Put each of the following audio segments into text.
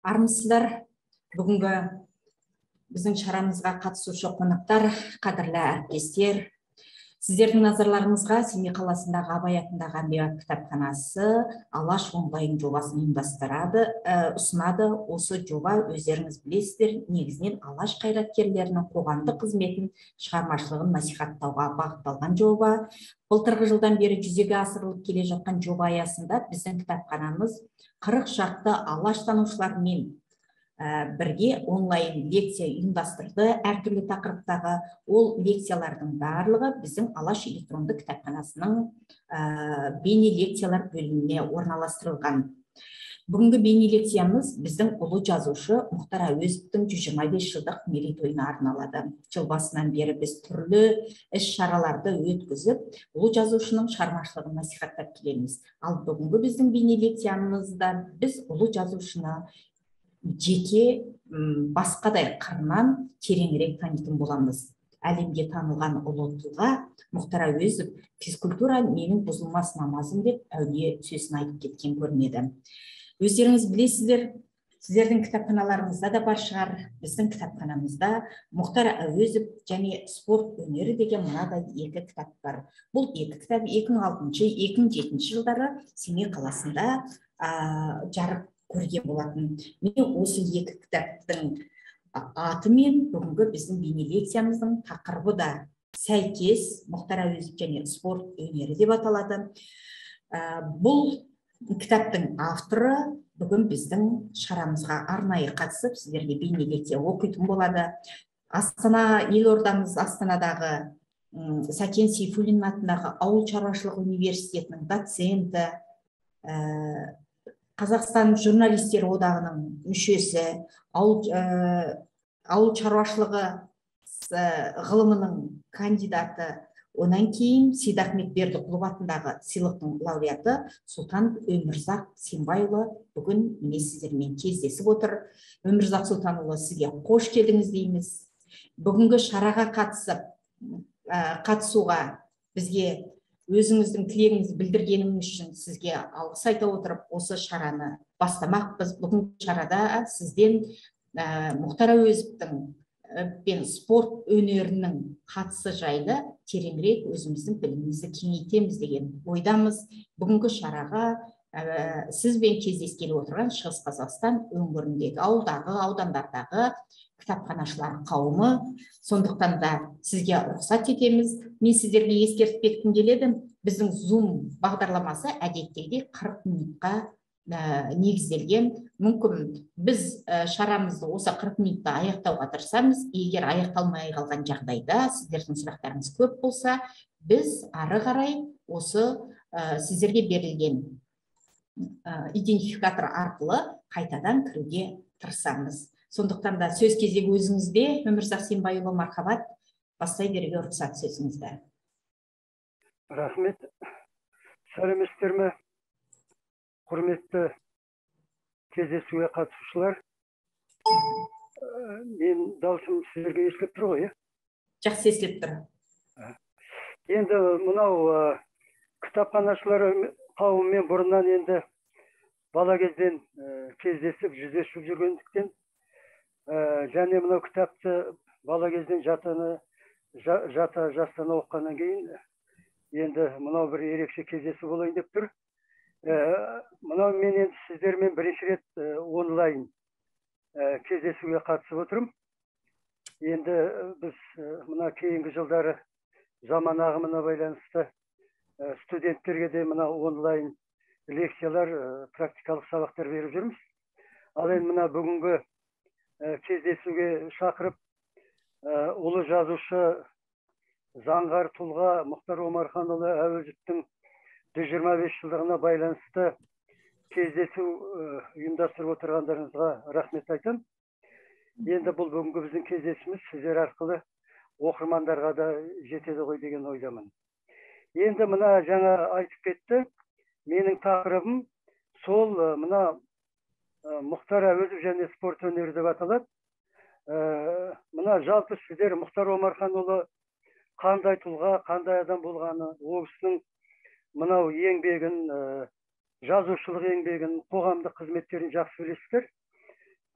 Армысыздар. Бүгінгі біздің шарамызға қатысушы қонақтар, қадірлі әріптестер, сіздердің назарларыңызға Семей қаласындағы Абай атындағы әмбебап кітапханасы Алаш онлайн жобасын ұсынады. Осы жоба, өздеріңіз білесіздер, негізінен Алаш қайраткерлерінің қоғамдық қызметін, шығармашылығын насихаттауға бағытталған жоба. Былтырғы жылдан бері жүзеге асырылып келе жатқан жоба аясында біздің кітапханамыз 40 шақты алаштанушылармен бірге онлайн лекция ұйымдастырды. Әртүрлі тақырыптағы ол лекциялардың барлығы біздің Алаш электронды кітапханасының бейне лекциялар бөліміне орналастырылған. Бүгінгі бейне лекциямыз біздің ұлы жазушы Мұхтар Әуезовтің 125 жылдық мерейтойына арналады. Жыл басынан бері біз түрлі іс-шараларды өткізіп, ұлы жазушының шығармашылығын насихаттап келеміз. Ал бүгінгі біздің бейне лекциямызда біз ұлы жазушыны жеке басқадай қырынан тереңірек танитын боламыз. Әлемге танылған ұлы тұлға Мұхтар Әуезов физкультура менің бұзылмас намазым деп әулие сөзін айтып кеткен көрінеді. Өздеріңіз білесіздер, сіздердің кітапханаларыңызда да бар шығар, біздің кітапханамызда Мұхтар Әуезов және спорт өнері деген мынадай екі кітап бар. Бұл екі кітап 2006-2007 жылдары Семей қаласында жарық көрген болатын. Міне осы екі кітаптың аты мен бүгінгі біздің бейне лекциямыздың тақырыбы да сәйкес, Мұхтар Әуезов және спорт өнері деп аталады. Бұл кітаптың авторы бүгін біздің шарамызға арнайы қатысып, сіздерге бейне лекция оқитын болады. Елордамыз Астанадағы Сәкен Сейфуллин атындағы Ауыл шаруашылығы университетінің доценті, Қазақстан журналистер одағының мүшесі, ауыл шаруашылығы ғылымының кандидаты, онан кейін Сейдахмет Бердіқұлов атындағы сыйлықтың лауреаты Сұлтан Өмірзақ Сембайұлы бүгін міне сіздермен кездесіп отыр. Өмірзақ Сұлтанұлы, сізге қош келдіңіз дейміз. Бүгінгі шараға қатысуға бізге өзіңіздің тілегіңізді білдіргеніңіз үшін сізге алғыс айта отырып, осы шараны бастамақпыз. Бүгінгі шарада сізден Мұхтар Әуезовтің пен спорт өнерінің қатысы жайлы тереңірек өзіміздің білімімізді кеңейтеміз деген ойдамыз. Бүгінгі шараға сізбен кездескелі отырған Шығыс Қазақстан өңіріндегі ауылдағы, аудандардағы кітапханашылар қауымы. Сондықтан да сізге рұқсат етеміз. Мен сіздерге ескертіп кеткім келеді. Біздің Zoom бағдарламасы әдеттегідей 40 минутқа негізделген. Мүмкін біз шарамызды осы 40 минутта аяқтауға тырысамыз. Егер аяқталмай қалған жағдайда, сіздердің сұрақтарыңыз көп болса, біз ары қарай осы сіздерге берілген идентификатор арқылы қайтадан кіруге тырысамыз. Сондықтан да сөз кезегі өзіңізде. Өмірзақ Сембайұлы, мархабат, бастай беруге рұқсат сөзіңізді. Рахмет. Сәлеметсіздер ме? Құрметті кездесуге қатысушылар. Мен даусым сіздерге естіліп тұр ғой, Жақсы естіліп тұр. Енді мынау кітапханашылар қауымымен бұрыннан енді бала кезден кездесіп, жүздесіп жүргендіктен, және мынау кітапты бала кезден жастан оқығаннан кейін енді мынау бір ерекше кездесу болайын деп тұр. Мынау мен енді сіздермен бірінші рет онлайн кездесуге қатысып отырмын. Енді біз мына кейінгі жылдары заман ағымына байланысты студенттерге де мына онлайн лекциялар, практикалық сабақтар беріп жүрміз. Ал енді мына бүгінгі кездесуге шақырып, ұлы жазушы, заңғар тұлға Мұхтар Омарханұлы Әуезовтің 125 жылдығына байланысты кездесу ұйымдастырып отырғандарыңызға рахмет айтамын. Енді бұл бүгінгі біздің кездесуіміз сіздер арқылы оқырмандарға да жетеді ғой деген ойдамын. Енді мына жаңа айтып кетті, менің тақырыбым сол мына Мұхтар Әуезов және спорт өнері деп аталады. Мына жалпы сіздер Мұхтар Омарханұлы қандай тұлға, қандай адам болғаны, ол кісінің мынау еңбегін, жазушылық еңбегін, қоғамдық қызметтерін жақсы білесіздер.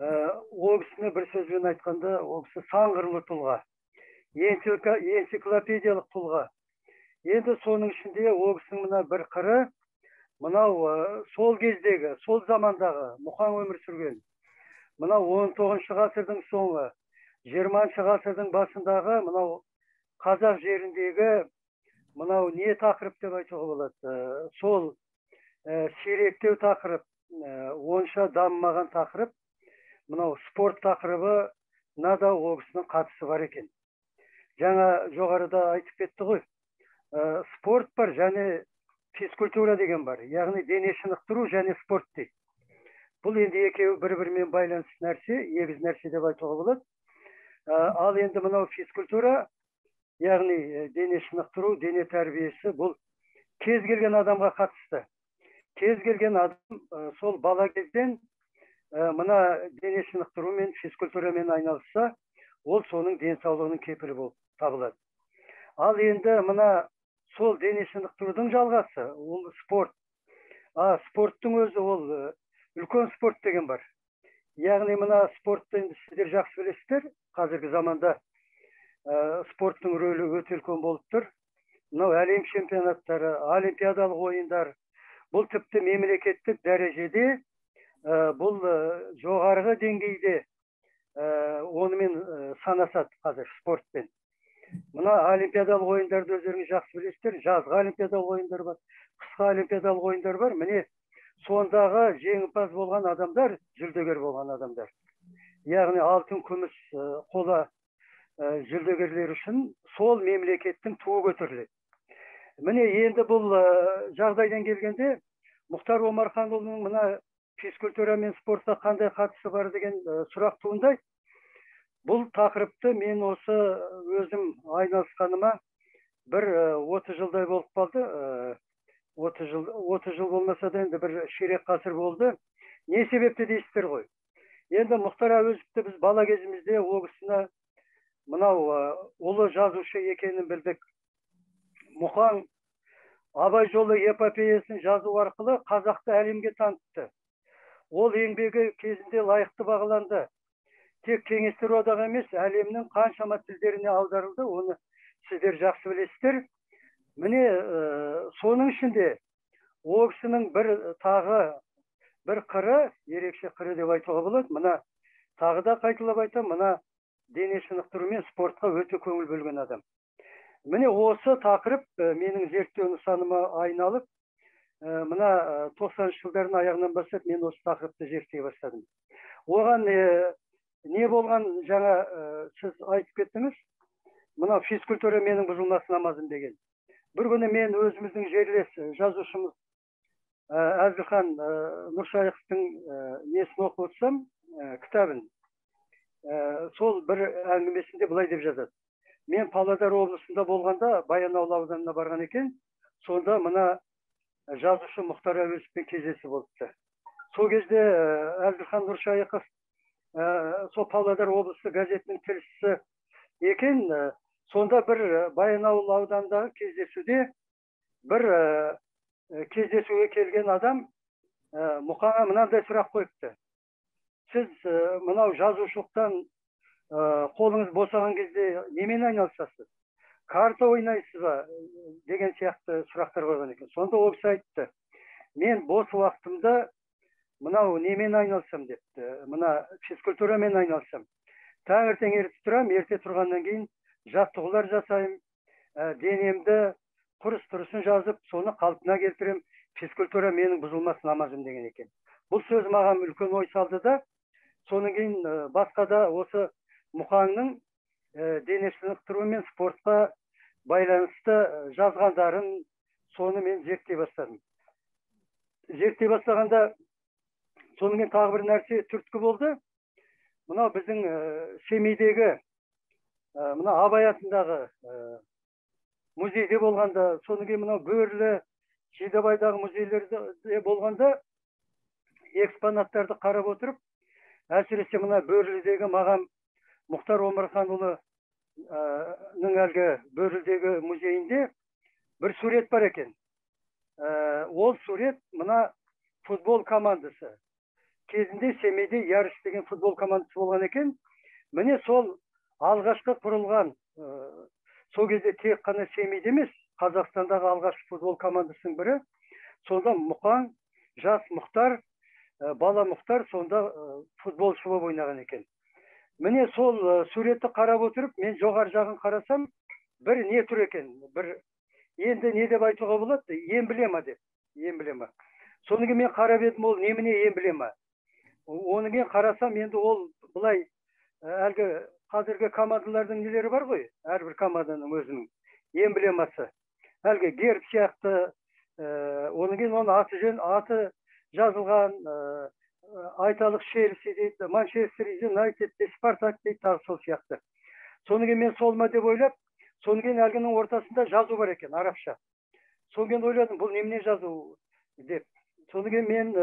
Ол кісіні бір сөзбен айтқанда, ол кісі сан қырлы тұлға, энциклопедиялық тұлға. Енді соның ішінде ол кісінің мына бір қыры, мынау сол кездегі, сол замандағы Мұқан өмір сүрген. Мынау 19 ғасырдың соңы, 20 ғасырдың басындағы мынау қазақ жеріндегі мынау не тақырып деп айтуға болады. Сол сиректеу тақырып, онша дамымаған тақырып, мынау спорт тақырыбы да ол кісінің қатысы бар екен. Жаңа жоғарыда айтып кетті ғой. Спорт бар және физкультура деген бар. Яғни дене шынықтыру және спорт дейді. Бұл енді екеуі бір-бірімен байланысты нәрсе, егіз нәрсе деп айтуға болады. Ал енді мынау физкультура, яғни дене шынықтыру, дене тәрбиесі, бұл кез келген адамға қатысты. Кез келген адам сол бала кезден мына дене шынықтырумен, физкультурамен айналысса, ол соның денсаулығының кепілі болып табылады. Ал енді мына сол дене шынықтырудың жалғасы, ол спорт. Спорттың өзі ол үлкен спорт деген бар. Яғни мына спортты сіздер жақсы білесіздер. Қазіргі заманда спорттың рөлі өте үлкен болып тұр. Мынау әлем чемпионаттары, олимпиадалық ойындар, бұл тіпті мемлекеттік дәрежеде, бұл жоғарғы деңгейде онымен санасады қазір спортпен. Мына олимпиадалық ойындарды өздеріңіз жақсы білесіздер. Жазғы олимпиадалық ойындар бар, қысқы олимпиадалық ойындар бар. Міне сондағы жеңімпаз болған адамдар, жүлдегер болған адамдар. Яғни алтын, күміс, қола жүлдегерлер үшін сол мемлекеттің туы көтеріледі. Міне енді бұл жағдайдан келгенде Мұхтар Омарханұлының мына физкультура мен спортқа қандай қатысы бар деген сұрақ туындайды. Бұл тақырыпты мен осы өзім айналысқаныма бір 30 жылдай болып қалды. 30 жыл болмаса да енді бір ширек ғасыр болды. Не себепті дейсіздер ғой. Енді Мұхтар Әуезовті біз бала кезімізде ол кісіні мынау ұлы жазушы екенін білдік. Мұқан Абай жолы эпопеясын жазу арқылы қазақты әлемге танытты. Ол еңбегі кезінде лайықты бағаланды. Тек кеңестер одағы емес, әлемнің қаншама тілдеріне аударылды, оны сіздер жақсы білесіздер. Міне соның ішінде ол кісінің бір қыры, ерекше қыры деп айтуға болады. Мына тағы да қайталап айтам, мына дене шынықтыру мен спортқа өте көңіл бөлген адам. Міне осы тақырып менің зерттеу нысаныма айналып, мына 90 жылдардың аяғынан бастап мен осы тақырыпты зерттей бастадым. Оған не болған, жаңа сіз айтып кеттіңіз, мына физкультура менің бұзылмас намазым деген. Бір күні мен өзіміздің жерлес жазушымыз Әзілхан Нұршайықовтың несін оқып отырсам, кітабын. Сол бір әңгімесінде былай деп жазады. Мен Павлодар облысында болғанда Баянауыл ауданына барған екен, сонда мына жазушы Мұхтар Әуезовпен кездесіп болыпты. Сол кезде Әзілхан Нұршайықов сол Павлодар облысы газетінің тілшісі екен. Сонда бір Баянауыл аудандағы кездесуде бір кездесуге келген адам Мұқанға мынандай сұрақ қойыпты. Сіз мынау жазушылықтан қолыңыз босаған кезде немен айналысасыз? Карта ойнайсыз ба? Деген сияқты сұрақтар қойған екен. Сонда ол кісі айтты, мен бос уақытымда мынау немен айналысам депті. Мына физкультурамен айналысам. Таңертең ерте тұрам, ерте тұрғаннан кейін жаттығулар жасайым, денемді құрыс-тұрысын жазып, соны қалпына келтірем. Физкультура менің бұзылмас намазым деген екен. Бұл сөз маған үлкен ой салды да, соның кейін басқа да осы Мұқанның дене шынықтыру мен спортқа байланысты жазғандарын, соны мен зерттей бастадым. Зерттей бастағанда соның кейін тағы бір нәрсе түрткі болды. Мынау біздің Семейдегі мына Абай атындағы музейде болғанда, соның кейін мынау Бөрлі, Жидебайдағы музейлерде болғанда экспонаттарды қарап отырып, әсіресе мына Бөрлідегі маған Мұхтар Омарханұлының әлгі Бөрлідегі музейінде бір сурет бар екен. Ол сурет мына футбол командасы. кезінде Семейде Ярыш деген футбол командасы болған екен. Міне сол алғашқы құрылған, сол кезде тек қана Семейде емес, Қазақстандағы алғашқы футбол командасының бірі. Сонда Мұқан, жас Мұхтар, бала Мұхтар сонда футболшы болып ойнаған екен. Міне сол суретті қарап отырып, мен жоғары жағын қарасам, бір не тұр екен, бір енді не деп айтуға болады, эмблема деп, эмблема. Соныға мен қарап едім, ол немене эмблема. Оныға қарасам, енді ол бұлай әлгі қазіргі командалардың нелері бар ғой, әрбір команданың өзінің эмблемасы. Әлгі герб сияқты, оныға оның аты жазылған, айталық Челси дейді, Манчестер Юнайтед, Спартак дейді, тағы сол сияқты. Соныға мен солма деп ойлап, соныға әлгінің ортасында жазу бар екен, арабша. Соныға ойладым, бұл немене жазу деп. Соныға мен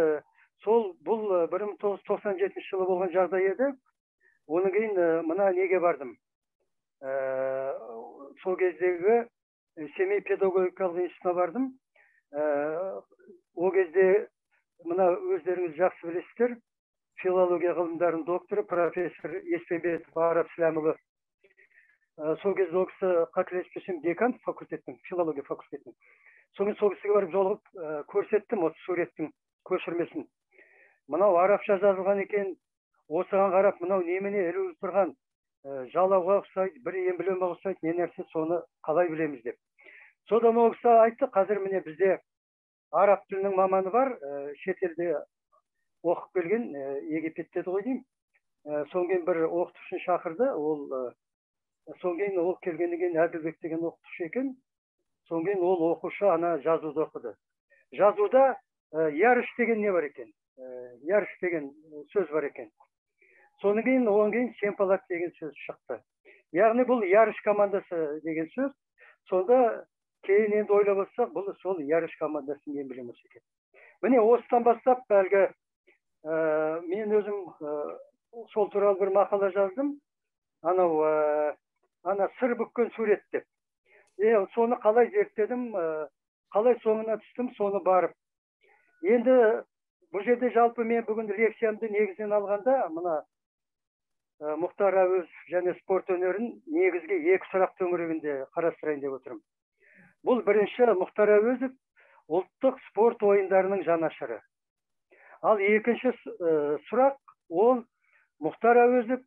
бұл 1997 жылы болған жағдай еді. Оның кейін мына неге бардым. Сол кездегі Семей педагогикалық институтына бардым. Ол кезде мына өздеріңіз жақсы білесіздер, филология ғылымдарының докторы, профессор Еспенбетов Арап Сіләмұлы. Сол кезде ол кісі қателеспесем декан факультеттің, филология факультетінің. Сол кісіге барып жолығып көрсеттім осы суреттің көшірмесін. Мынау арабша жазылған екен, осыған қарап, мынау немене ілулі тұрған, жалауға ұқсайды, бір эмблема ұқсайды, не нәрсе, соны қалай білеміз деп. Содан ол кісі айтты, қазір міне бізде араб тілінің маманы бар, шетелде оқып келген, Египетте ғой деймін. Соңген бір оқытушыны шақырды, соңген ол келгеннен кейін Әділбек деген оқытушы екен. Соңген ол оқушы ана жазуды оқыды. Жазуда ярыш деген не бар екен? Ярыш деген сөз бар екен. Содан кейін Семпалак деген сөз шықты. Яғни бұл ярыш командасы деген сөз. Сонда кейін енді ойлап отырсақ, бұл сол ярыш командасының эмблемасы екен. Міне осыдан бастап әлгі мен өзім сол туралы бір мақала жаздым. Ана сыр бүккен сурет деп. Соны қалай зерттедім, қалай соңына түстім, соны барып. Енді бұл жерде жалпы мен бүгін лекциямды негізінен алғанда, мына Мұхтар Әуезов және спорт өнерін негізге екі сұрақ төңірегінде қарастырайын деп отырмын. Бұл бірінші Мұхтар Әуезов ұлттық спорт ойындарының жанашыры. Ал екінші сұрақ, ол Мұхтар Әуезов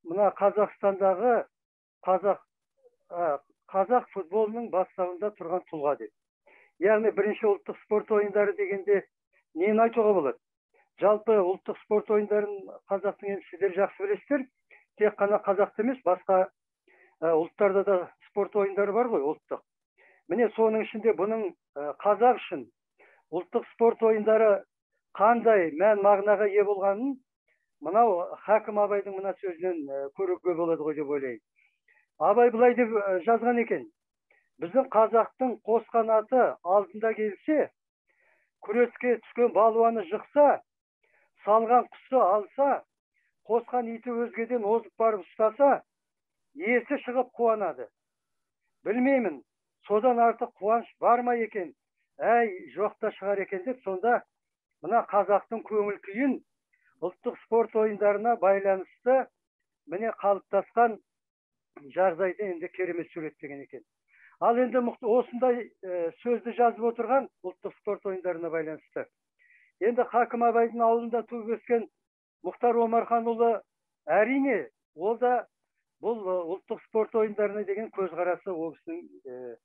мына Қазақстандағы қазақ футболының бастауында тұрған тұлға деп. Яғни бірінші ұлттық спорт ойындары дегенде нені айтуға болады? Жалпы ұлттық спорт ойындарын қазақтың енді сіздер жақсы білесіздер. Тек қана қазақты емес, басқа ұлттарда да спорт ойындары бар ғой, ұлттық. Міне соның ішінде бұның қазақ үшін ұлттық спорт ойындары қандай мән мағынаға ие болғанын мынау Хакім Абайдың мына сөзінен көруге болады ғой деп ойлаймын. Абай былай деп жазған екен: біздің қазақтың қос қанаты алдында келсе, күреске түскен балуаны жықса, салған құсы алса, қосқан иті өзгеден озып барып ұстаса, есі шығып қуанады. Білмеймін, содан артық қуаныш бар ма екен, жоқта шығар екен деп, сонда мына қазақтың көңіл күйін ұлттық спорт ойындарына байланысты міне қалыптасқан жағдайды енді керемет суреттеген екен. Ал енді осындай сөзді жазып отырған ұлттық спорт ойындарына байланысты. Енді Хакім Абайдың ауылында туып өскен Мұхтар Омарханұлы, әрине, ол да бұл ұлттық спорт ойындарына деген көзқарасы ол кісінің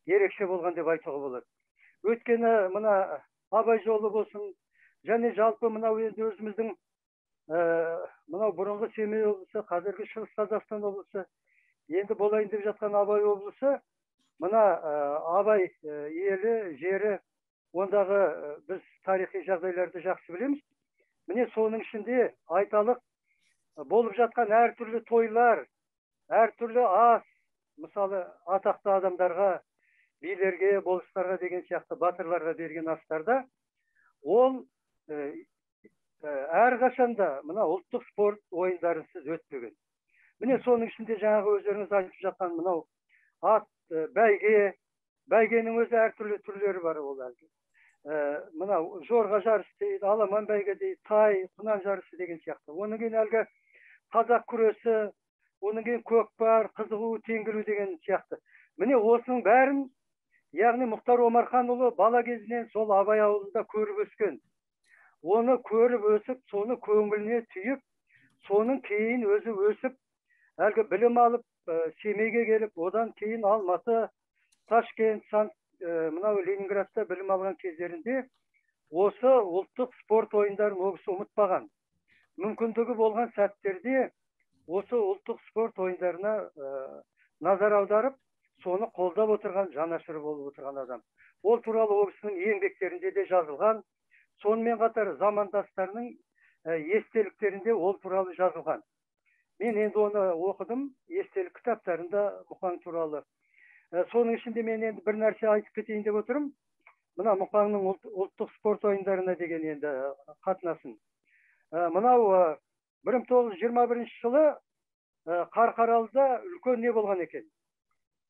ерекше болған деп айтуға болады. Өйткені мына Абай жолы болсын, және жалпы мынау енді өзіміздің мынау бұрынғы Семей облысы, қазіргі Шығыс Қазақстан облысы, енді болайын деп жатқан Абай облысы, мына Абай елі, жері, ондағы біз тарихи жағдайларды жақсы білеміз. Міне соның ішінде айталық болып жатқан әртүрлі тойлар, әртүрлі ас, мысалы атақты адамдарға, билерге, болыстарға деген сияқты батырларға берген астарда, ол әрқашанда мына ұлттық спорт ойындарынсыз өтпеген. Міне соның ішінде жаңағы өздеріңіз айтып жатқан мынау ат бәйге, бәйгенің өзі әртүрлі түрлері бар ол әлгі. мына жорға жарысы дейді, аламан бәйге дейді, тай, құнан жарысы деген сияқты. Оның кейін әлгі қазақ күресі, оның кейін көкпар, қызығу, теңгілу деген сияқты. Міне осының бәрін, яғни Мұхтар Омарханұлы бала кезінен сол Абай ауылында көріп өскен. Оны көріп өсіп, соны көңіліне түйіп, соның кейін өзі өсіп, әлгі білім алып, Семейге келіп, одан кейін Алматы, Ташкент, мынау Ленинградта білім алған кездерінде осы ұлттық спорт ойындарын ол кісі ұмытпаған. Мүмкіндігі болған сәттерде осы ұлттық спорт ойындарына назар аударып, соны қолдап отырған, жанашыры болып отырған адам. Ол туралы ол кісінің еңбектерінде де жазылған. Сонымен қатар замандастарының естеліктерінде ол туралы жазылған. Мен енді оны оқыдым, естелік кітаптарында Мұқаң туралы. Соның ішінде мен енді бір нәрсе айтып кетейін деп отырмын. Мына Мұқаңның ұлттық спорт ойындарына деген енді қатынасын. Мынау 1921 жылы Қарқаралыда үлкен не болған екен.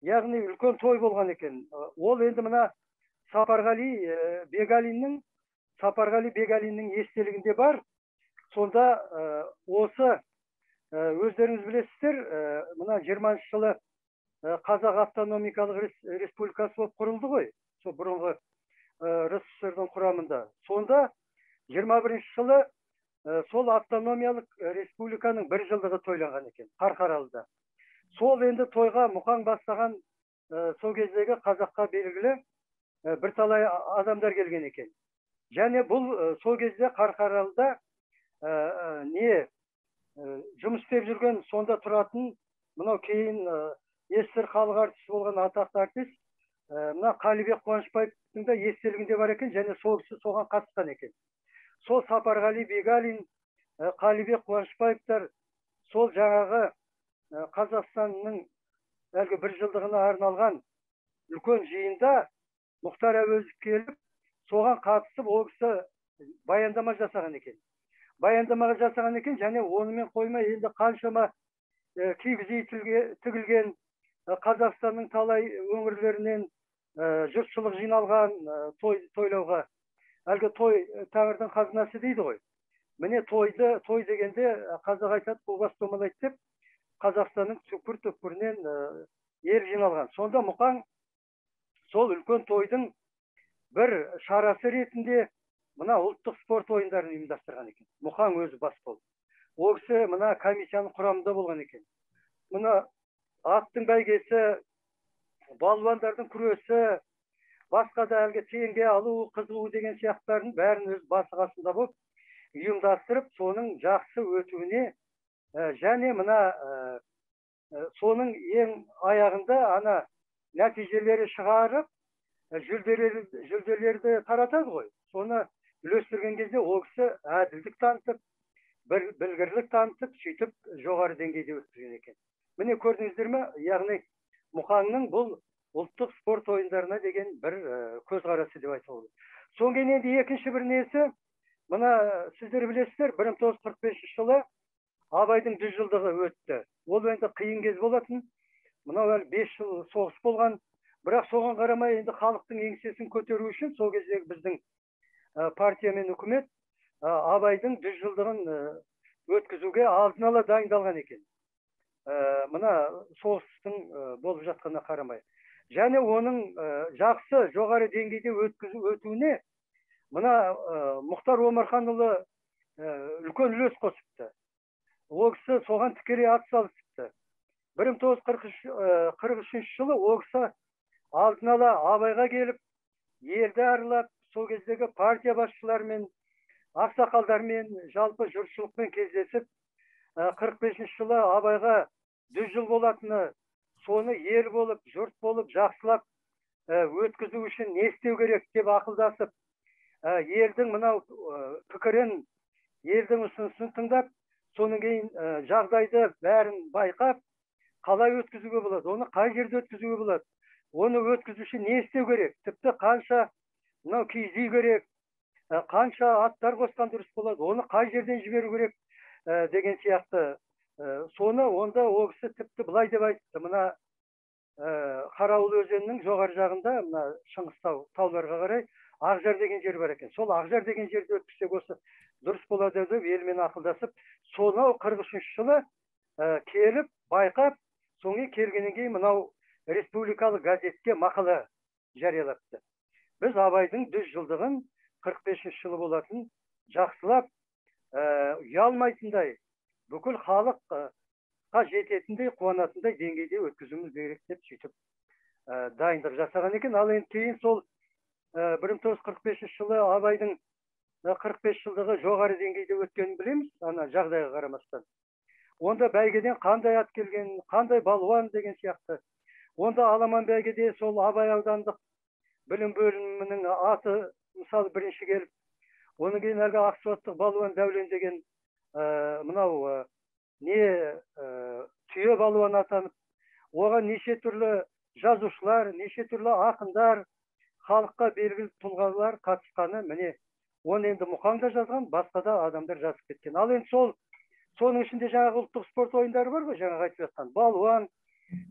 Яғни үлкен той болған екен. Ол енді мына Сапарғали Бегалиннің естелігінде бар. Сонда осы өздеріңіз білесіздер, мына 20 жылы Қазақ автономикалық республикасы болып құрылды ғой, сол бұрынғы РСФСР-дің құрамында. Сонда 21 жылы сол автономиялық республиканың бір жылдығы тойланған екен, Қарқаралыда. Сол енді тойға Мұқаң бастаған сол кездегі қазаққа белгілі бірталай адамдар келген екен. Және бұл сол кезде Қарқаралыда жұмыс істеп жүрген, сонда тұратын, мынау кейін СССР халық артисі болған атақты артист, мына Қалибек Қуанышбаевтың да естелігінде бар екен, және сол кісі соған қатысқан екен. Сол Сапарғали Бегалин, Қалибек Қуанышбаевтар сол жаңағы Қазақстанның әлгі бір жылдығына арналған үлкен жиында Мұхтар Әуезов келіп, соған қатысып, ол кісі баяндама жасаған екен. Және онымен қоймай, енді қаншама кигіз үй тігілген, Қазақстанның талай өңірлерінен жұртшылық жиналған тойлауға. Әлгі той тәңірдің қазынасы дейді ғой. Міне той дегенде қазақ айтады, бұл бас домалайды деп, Қазақстанның түкпір-түкпірінен ел жиналған. Сонда Мұқаң сол үлкен тойдың бір шарасы ретінде мына ұлттық спорт ойындарын ұйымдастырған екен. Мұқаң өзі бас болып. Ол кісі мына комиссияның құрамында болған екен. Мына аттың бәйгесі, балуандардың күресі, басқа да әлгі теңге алу, қызығу деген сияқтарын бәрін өз басы қасында болып ұйымдастырып, соның жақсы өтуіне және мына соның ең аяғында ана нәтижелері шығарып, жүлделерді таратады ғой. Соны үлестірген кезде ол кісі әділдік танытып, білгірлік танытып, сөйтіп жоғары деңгейде өткізген екен. Міне көрдіңіздер ме? Яғни Мұқаңның бұл ұлттық спорт ойындарына деген бір көзқарасы деп айтуға болады. Содан кейін енді екінші бір несі, мына сіздер білесіздер, 1945 жылы Абайдың 100 жылдығы өтті. Ол енді қиын кез болатын. Мынау әлі 5 жыл соғыс болған. Бірақ соған қарамай енді халықтың еңсесін көтеру үшін сол кездегі біздің партия мен үкімет Абайдың 100 жылдығын өткізуге алдын ала дайындалған екен. Мына соғыстың болып жатқанына қарамай. Және оның жақсы жоғары деңгейде өтуіне мына Мұхтар Омарханұлы үлкен үлес қосыпты. Ол кісі соған тікелей атсалысыпты. 1943 жылы ол кісі алдын ала Абайға келіп, елді аралап, сол кездегі партия басшыларымен, ақсақалдармен, жалпы жұртшылықпен кездесіп, 45 жылы Абайға 100 жыл болатыны, соны ел болып, жұрт болып, жақсылап өткізу үшін не істеу керек деп ақылдасып, елдің мынау пікірін, елдің ұсынысын тыңдап, соның кейін жағдайды бәрін байқап, қалай өткізуге болады, оны қай жерде өткізуге болады, оны өткізу үшін не істеу керек, тіпті қанша мынау киіз үй керек, қанша аттар қосқан дұрыс болады, оны қай жерден жіберу керек деген сияқты. Соны онда ол кісі тіпті былай деп айтты, мына Қарауыл өзенінің жоғары жағында мына Шыңғыстау тауларға қарай Ақжар деген жер бар екен. Сол Ақжар деген жерді өткізсек осы дұрыс болады деп елмен ақылдасып, сонау 43-ші жылы келіп, байқап, соңы келгеннен кейін мынау республикалық газетке мақала жариялапты. Біз Абайдың 100 жылдығын 45-ші жылы болатын жақсылап, ұялмайтындай, бүкіл халыққа жететіндей, қуанатындай деңгейде өткізуіміз керек деп сөйтіп дайындық жасаған екен. Ал енді кейін сол 1945 жылы Абайдың 45 жылдығы жоғары деңгейде өткенін білеміз, ана жағдайға қарамастан. Онда бәйгеден қандай ат келген, қандай балуан деген сияқты. Онда аламан бәйгеде сол Абай аудандық білім бөлімінің аты мысалы бірінші келіп, оның кейін әлгі Ақсуаттық балуан Дәулен деген мынау түйе балуан атанып, оған неше түрлі жазушылар, неше түрлі ақындар, халыққа белгілі тұлғалар қатысқаны, міне, оны енді Мұқаң да жазған, басқа да адамдар жазып кеткен. Ал енді соның ішінде жаңағы ұлттық спорт ойындары бар ғой, жаңағы айтып жатқан балуан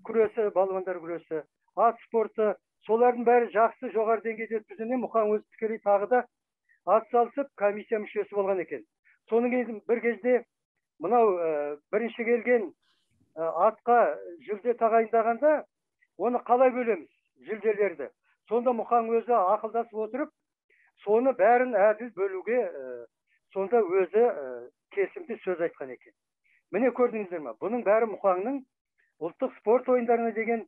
күресі, балуандар күресі, ат спорты, солардың бәрі жақсы жоғары деңгейде өткізуіне Мұқаң өзі тікелей тағы да атсалысып комиссия мүшесі болған екен. Соның кейін бір кезде мынау бірінші келген атқа жүлде тағайындағанда оны қалай бөлеміз, жүлделерді? Сонда Мұқаң өзі ақылдасып отырып, соны бәрін әділ бөлуге сонда өзі кесімді сөз айтқан екен. Міне көрдіңіздер ме? Бұның бәрі Мұқаңның ұлттық спорт ойындарына деген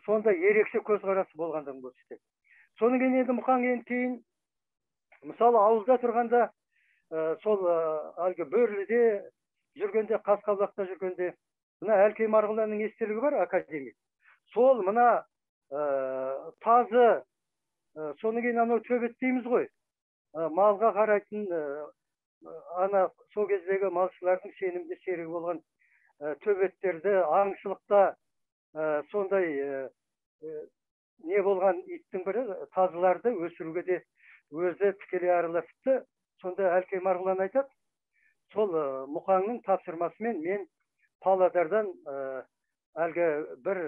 сонда ерекше көзқарасы болғандығын көрсетеді. Соның кейін енді Мұқаң кейін мысалы ауылда тұрғанда сол әлгі Бөрліде жүргенде, Қасқабұлақта жүргенде, мына Әлкей Марғұланның естелігі бар, академик. Сол мына тазы, соның кейін анау төбет дейміз ғой, малға қарайтын, ана сол кездегі малшылардың сенімді серігі болған төбеттерді аңшылықта сондай не болған иттің бірі тазыларды өсіруге де өзі тікелей араласыпты. Сонда Әлкей Марғұлан айтады, сол Мұқаңның тапсырмасымен мен Павлодардан әлгі бір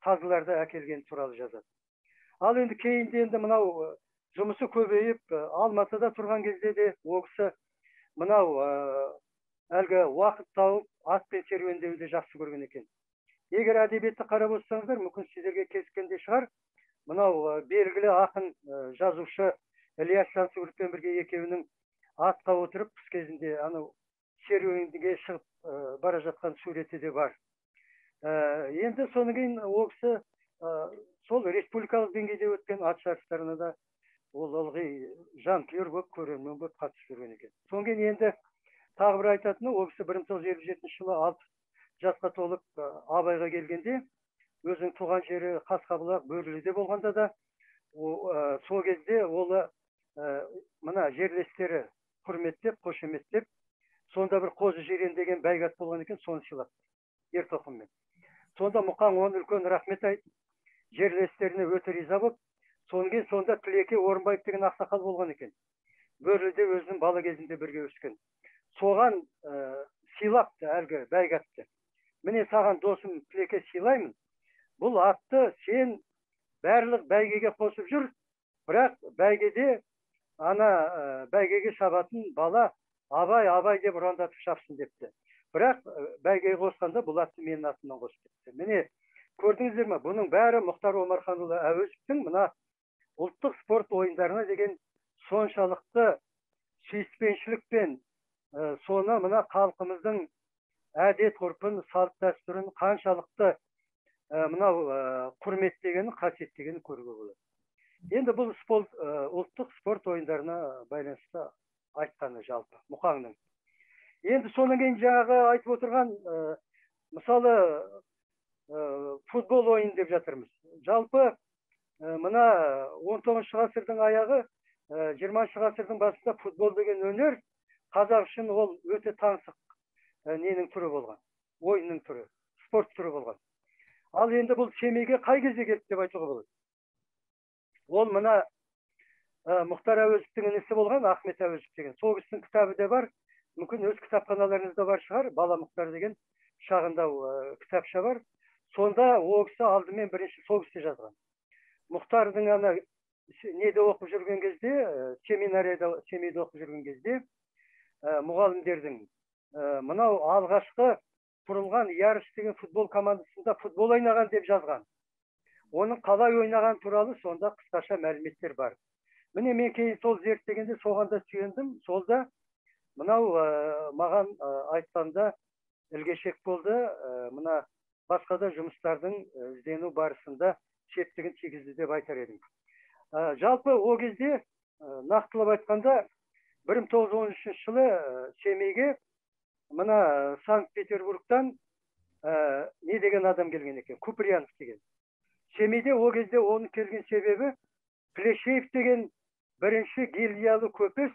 тазыларды әкелген туралы жазады. Ал енді кейінде енді мынау жұмысы көбейіп, Алматыда тұрған кезде де ол кісі мынау әлгі уақыт тауып атпен серуендеуді жақсы көрген екен. Егер әдебиетті қарап отырсаңыздар, мүмкін сіздерге кезіккенде шығар, мынау белгілі ақын жазушы Ілияс Жансүгіровпен бірге екеуінің атқа отырып қыс кезінде анау серуенге шығып бара жатқан суреті де бар. Енді соның кейін ол кісі сол республикалық деңгейде өткен ат жарыстарына да ол ылғи жанкүйер болып, көрермен болып қатысып жүрген екен. Соның кейін енді тағы бір айтатыны, ол кісі 1957 жылы 6 жасқа толып Абайға келгенде, өзінің туған жері Қасқабұлақ, Бөрліде болғанда да, сол кезде ол мына жерлестері құрметтеп, қошеметтеп, сонда бір Қозы Жирен деген бәйгат болған екен, соны сыйлап, ер-тоқыммен. Сонда Мұқаң оны үлкен рахмет айтып, жерлестеріне өте риза болып, соның кейін сонда Тілеке Орынбаев деген ақсақал болған екен. Бөрліде өзінің бала кезінде бірге өскен. Соған сыйлапты әлгі бәйгатты. Міне саған досым Тілеке сыйлаймын. Бұл атты сен барлық бәйгеге қосып жүр, бірақ бәйгеде ана бәйгеге шабатын бала Абай деп ұрандатып шапсын депті. Бірақ бәйгеге қосқанда бұл атты менің атымнан қос депті. Міне көрдіңіздер ме? Бұның бәрі Мұхтар Омарханұлы Әуезовтің мына ұлттық спорт ойындарына деген соншалықты сүйіспеншілікпен, соны мына халқымыздың әдет ғұрпын, салт дәстүрін қаншалықты мынау құрметтегенін, қасиеттегенін көруге болады. Енді бұл ұлттық спорт ойындарына байланысты айтқаны жалпы Мұқаңның. Енді соның кейін жаңағы айтып отырған мысалы футбол ойын деп жатырмыз. Жалпы мына 19 ғасырдың аяғы, 20 ғасырдың басында футбол деген өнер қазақ үшін ол өте таңсық ненің түрі болған, ойынның түрі, спорт түрі болған. Ал енді бұл Семейге қай кезде келді деп айтуға болады. Ол мына Мұхтар Әуезовтің інісі болған Ахмет Әуезов деген. Сол кісінің кітабы да бар, мүмкін өз кітапханаларыңызда бар шығар, Бала Мұхтар деген шағындау кітапша бар. Сонда ол кісі алдымен бірінші сол кісі жазған. Мұхтардың ана неде оқып жүрген кезде, семейде оқып жүрген кезде, мұғалімдердің мынау алғашқы құрылған Ярыш деген футбол командасында футбол ойнаған деп жазған. Оның қалай ойнаған туралы сонда қысқаша мәліметтер бар. Міне мен кейін сол зерттегенде соған да сүйендім. Солда мынау маған айтқанда ілгешек болды. Мына басқа да жұмыстардың іздену барысында септігін тигізді деп айтар едім. Жалпы ол кезде нақтылап айтқанда 1913 жылы Семейге мына Санкт-Петербургтан не деген адам келген екен, Куприянов деген. Семейде ол кезде оның келген себебі Плешеев деген бірінші гильдиялы көпес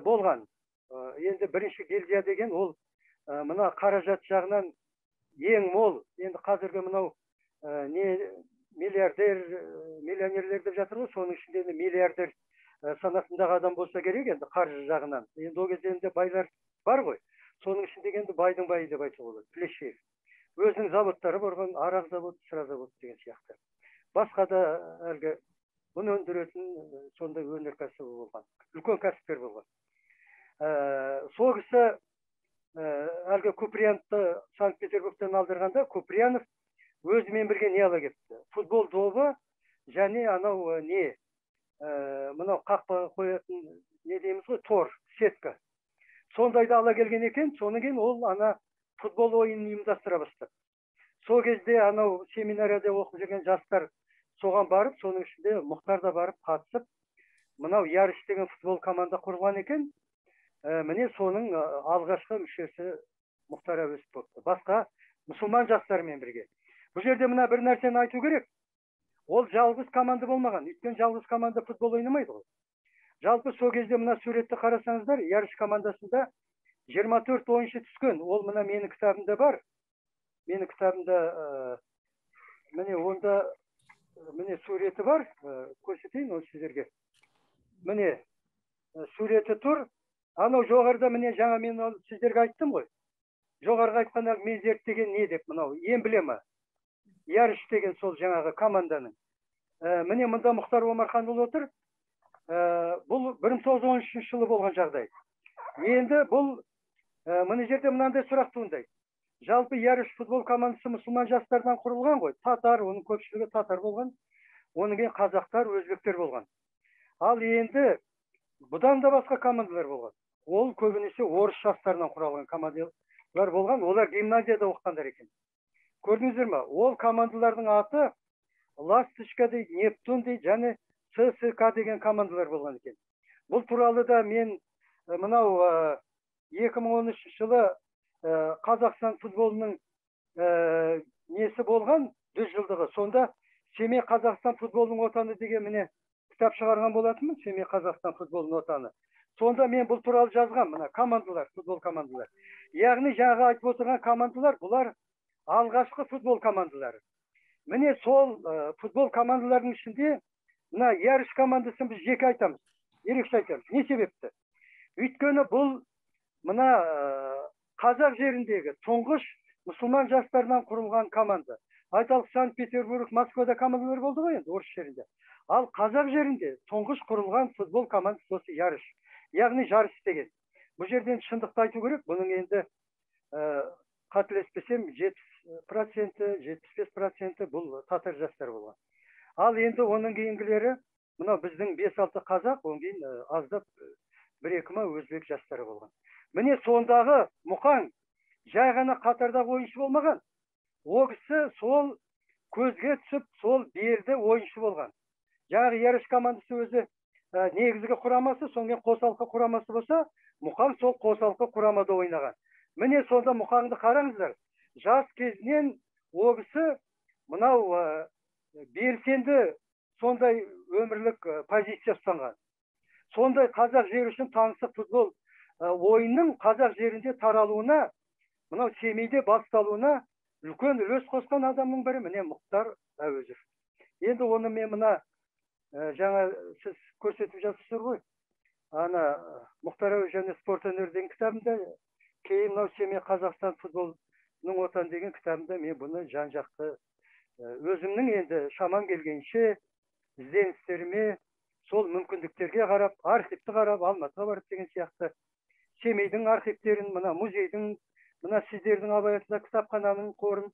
болған. Енді бірінші гильдия деген ол мына қаражат жағынан ең мол. Енді қазіргі мынау не миллиардер, миллионерлер деп жатыр ғой, соның ішінде миллиардер санатындағы адам болса керек, енді қаржы жағынан. Енді ол кезде енді байлар бар ғой. Соның ішіндегі енді байдың байы деп айтуға болады, Плешеев. Өзінің заводтары болған, арақ завод, сыра завод деген сияқты. Басқа да әлгі бұны өндіретін сондай өнеркәсібі болған, үлкен кәсіпкер болған. Сол кісі әлгі Куприяновты Санкт-Петербургтен алдырғанда, Куприянов өзімен бірге не ала кетті? Футбол добы және анау не? Мынау қақпаға қоятын не дейміз ғой, тор, сетка. Сондайды ала келген екен, соны кейін ол ана футбол ойынын ұйымдастыра бастады. Сол кезде анау семинарияда оқып жүрген жастар соған барып, соның ішінде Мұхтар да барып қатысып, мынау Ярыш деген футбол команда құрған екен. Міне соның алғашқы мүшесі Мұхтар Әуезов болды. Басқа мұсылман жастармен бірге. Бұл жерде мына бір нәрсені айту керек. Ол жалғыз команда болмаған. Өйткені жалғыз команда футбол ойнамайды ғой. Жалпы сол кезде мына суретті қарасаңыздар, Ярыш командасында 24 ойыншы түскен. Ол мына менің кітабымда бар. Менің кітабымда міне онда міне суреті бар. Көрсетейін ол сіздерге. Міне суреті тұр. Анау жоғарыда міне жаңа мен сіздерге айттым ғой. Жоғарғы айтқан мен зерттеген не деп мынау эмблема. Ярыш деген сол жаңағы команданың. Міне мұнда Мұхтар Омарханұлы отыр. Бұл 1913 жылы болған жағдай. Енді бұл мына жерде мынандай сұрақ туындайды. Жалпы Ярыш футбол командасы мұсылман жастардан құрылған ғой. Татар, оның көпшілігі татар болған. Оның кейін қазақтар, өзбектер болған. Ал енді бұдан да басқа командалар болған. Ол көбінесе орыс жастарынан құралған командалар болған. Олар гимназияда оқығандар екен. Көрдіңіздер ме? Ол командалардың аты Ласточка дейді, Нептун дейді, және ЦСКА деген командалар болған екен. Бұл туралы да мен мынау 2013 жылы Қазақстан футболының несі болған 100 жылдығы. Сонда Семей Қазақстан футболының отаны деген міне кітап шығарған болатынмын, Семей Қазақстан футболының отаны. Сонда мен бұл туралы жазған, мына командалар, футбол командалар. Яғни жаңағы айтып отырған командалар, бұлар алғашқы футбол командалары. Міне сол футбол командаларының ішінде мына Ярыш командасын біз жеке айтамыз, ерекше айтамыз. Не себепті? Өйткені бұл мына қазақ жеріндегі тұңғыш мұсылман жастарынан құрылған команда. Айталық Санкт-Петербург, Москвада командалар болды ғой енді, орыс жерінде. Ал қазақ жерінде тұңғыш құрылған футбол командасы осы Ярыш. Яғни Жарыс деген. Бұл жерден шындықты айту керек. Бұның енді қателеспесем 70%-75% бұл татар жастар болған. Ал енді оның кейінгілері, мынау біздің 5-6 қазақ, оның кейін аздап 1-2 өзбек жастары болған. Міне сондағы Мұқан жай ғана қатардағы ойыншы болмаған. Ол кісі сол көзге түсіп, сол белді ойыншы болған. Жаңағы Ярыш командасы өзі негізгі құрамасы, сонымен қосалқы құрамасы болса, Мұқан сол қосалқы құрамада ойнаған. Міне сонда Мұқанды қараңыздар. Жас кезінен ол кісі мынау белсенді сондай өмірлік позиция ұстанған. Сондай қазақ жері үшін таңсық футбол ойынның қазақ жерінде таралуына, мынау Семейде басталуына үлкен үлес қосқан адамның бірі міне Мұхтар Әуезов. Енді оны мен мына жаңа сіз көрсетіп жатырсыздар ғой. Ана Мұхтар Әуезов және спорт өнері деген кітабында, кейін мынау Семей Қазақстан футбол отан деген кітабымда мен бұны жан жақты өзімнің енді шамам келгенше ізденістеріме сол мүмкіндіктерге қарап, архивті қарап, Алматыға барып деген сияқты Семейдің архивтерін, мына музейдің, мына сіздердің Абай атындағы кітапхананың қорын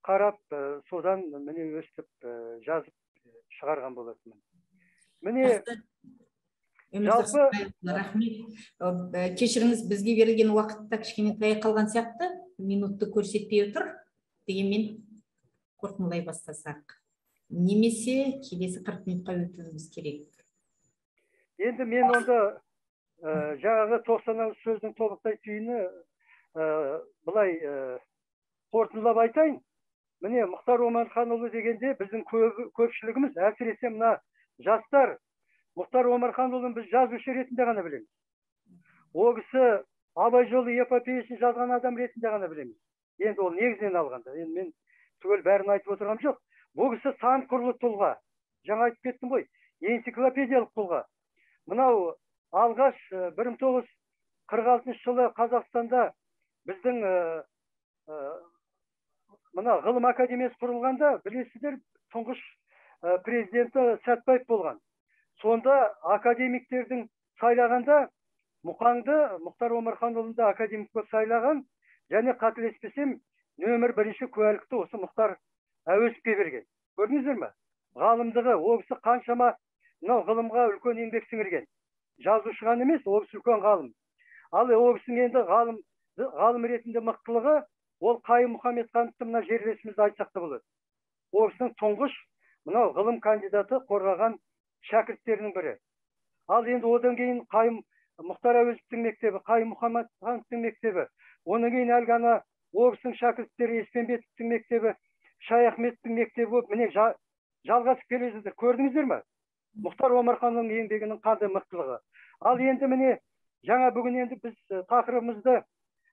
қарап, содан міне өстіп жазып шығарған болатынмын. Міне жалпы рахмет. Кешіріңіз, бізге берілген уақытта кішкене таяқ қалған сияқты, минутты көрсетпей отыр. Дегенмен қорытындылай бастасақ. Немесе келесі 40 минутқа өтуіміз керек. Енді мен онда жаңағы 90 сөздің тобықтай түйіні былай қорытындылап айтайын. Міне Мұхтар Омарханұлы дегенде біздің көпшілігіміз, әсіресе мына жастар, Мұхтар Омарханұлын біз жазушы ретінде ғана білеміз. Ол кісі Абай жолы эпопеясын жазған адам ретінде ғана білеміз. Енді ол негізінен алғанда. Енді мен түгел бәрін айтып отырғам жоқ. Бұл кісі сан қырлы тұлға. Жаңа айтып кеттім ғой, энциклопедиялық тұлға. Мынау алғаш 1946 жылы Қазақстанда біздің мына ғылым академиясы құрылғанда, білесіздер, тұңғыш президенті Сәтбаев болған. Сонда академиктердің сайлағанда Мұқаңды Мұхтар Омарханұлында академик болып сайлаған, және қателеспесем, нөмір 1-ші куәлікті осы Мұхтар Әуезовке берген. Көрдіңіздер ме? Ғалымдығы, ол кісі қаншама мынау ғылымға үлкен еңбек сіңірген. Жазушы ғана емес, ол кісі үлкен ғалым. Ал ол кісінің енді ғалым ретінде мықтылығы, ол Қайым Мұхамедхановты мына жерлесімізді айтсақ та болады. Ол кісінің тұңғыш мынау ғылым кандидаты қорғаған шәкірттерінің бірі. Ал енді одан кейін Қайым Мұхтар Әуезовтің мектебі, Қайым Мұхамедхановтың мектебі, одан кейін әлгі ана ол кісінің шәкірттері Еспенбетовтің мектебі, Шаяхметовтің мектебі болып, міне жалғасып келе жатыр. Көрдіңіздер ме? Мұхтар Омарханұлының еңбегінің қандай мықтылығы. Ал енді міне жаңа бүгін енді біз тақырыбымызды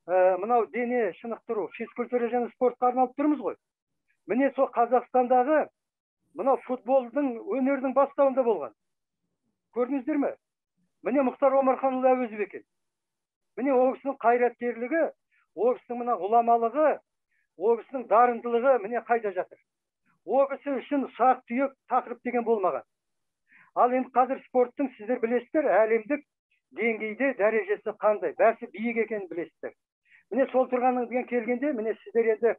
мынау дене шынықтыру, физкультура және спортқа арналып тұрмыз ғой. Міне сол Қазақстандағы мынау футболдың өнердің бастауында болған. Көрдіңіздер ме? Міне Мұхтар Омарханұлы Әуезов екен. Міне ол кісінің қайраткерлігі, ол кісінің мына ғұламалығы, ол кісінің дарындылығы міне қайда жатыр. Ол кісі үшін сақ түйек тақырып деген болмаған. Ал енді қазір спорттың сіздер білесіздер, әлемдік деңгейде дәрежесі қандай, бәсі биік екенін білесіздер. Міне сол тұрғаннан келгенде, міне сіздер енді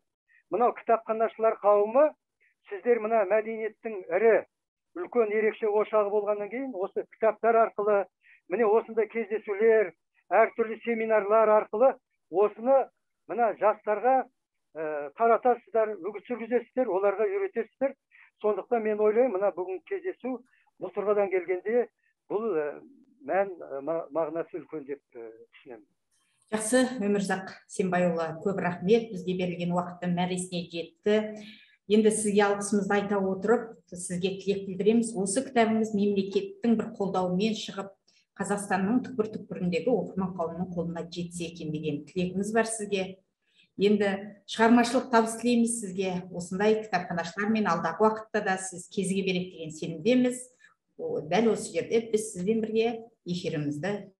мынау кітапханашылар қауымы, сіздер мына мәдениеттің ірі, үлкен ерекше ошағы болғаннан кейін, осы кітаптар арқылы, міне осындай кездесулер, әртүрлі семинарлар арқылы осыны мына жастарға таратасыздар, үгіт жүргізесіздер, оларға үйретесіздер. Сондықтан мен ойлаймын, мына бүгін кездесу бұл тұрғыдан келгенде бұл мән мағынасы үлкен деп түсінемін. Жақсы, Өмірзақ Сембайұлы, көп рахмет. Бізге берілген уақыттың мәресіне жетті. Енді сізге алғысымызды айта отырып, сізге тілек білдіреміз. Осы кітабыңыз мемлекеттің бір қолдауымен шығып, Қазақстанның түкпір-түкпіріндегі оқырман қауымының қолына жетсе екен деген тілегіміз бар сізге. Енді шығармашылық табыс тілейміз сізге. Осындай кітапханашылармен алдағы уақытта да сіз кезіге береді деген сенімдеміз. Дәл осы жерде біз сізбен бірге эфирімізді